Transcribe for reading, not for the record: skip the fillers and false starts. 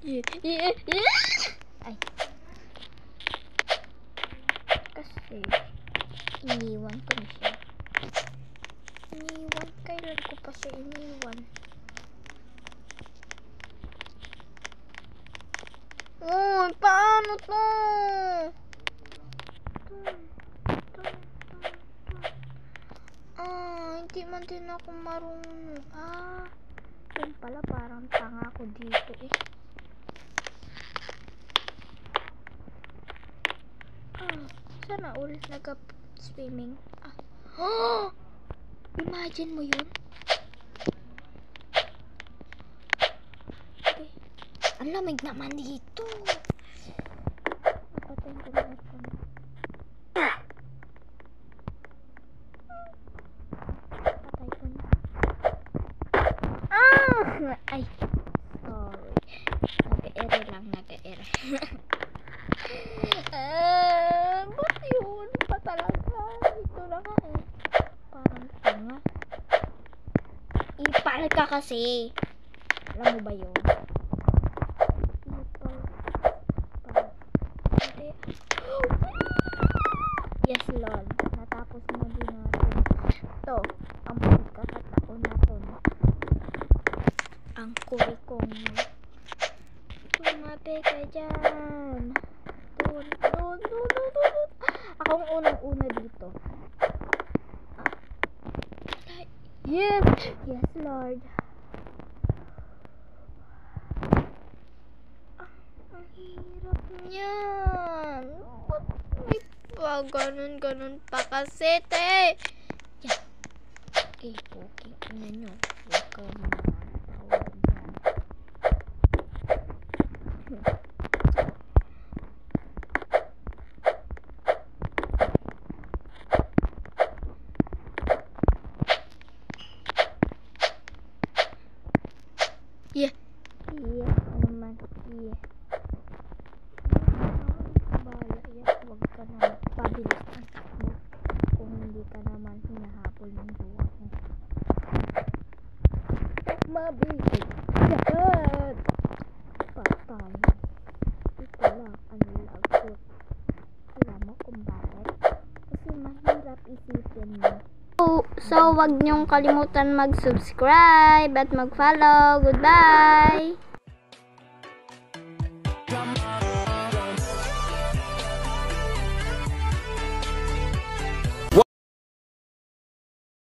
Ay. Kasi, iniwan ko na siya. Kailan ko pa siya iniwan? Uy, paano to? Hindi man din ako marunong. Yun pala, parang tanga ko dito eh. Sana all nag-swimming. Imagine mo yun? Okay. Ang lamig naman dito. Patayin ko na ito. Patay ko na. Ay. Sorry. Nag-ere lang, nag-ere. Ba't yun pa talaga? Ito na nga eh. Parang tanga. Ipal ka kasi. Alam mo ba yun? Yes, Lord. Natapos na din natin. Ito, ang pagkakataon na to. Ang kurikong. Tumabi ka dyan. Doon. Ako ang unang-una dito. Yes, Lord. Ang hirap niyan. Ba't may pa ganun pa kasi, te? Yan. Okay. Ina nyo. Huwag ka makakatawag yan. Yeah. Naman. Yeah. Bala, huwag ka na pabilis ang takbo kung hindi ka naman hinahabol ng buwan mo. Mabigit yan. Patay. Ito lang ang lagot. Alam mo kung bakit? Kasi mahirap isipin mo. So wag niyong kalimutan mag-subscribe at mag-follow. Goodbye!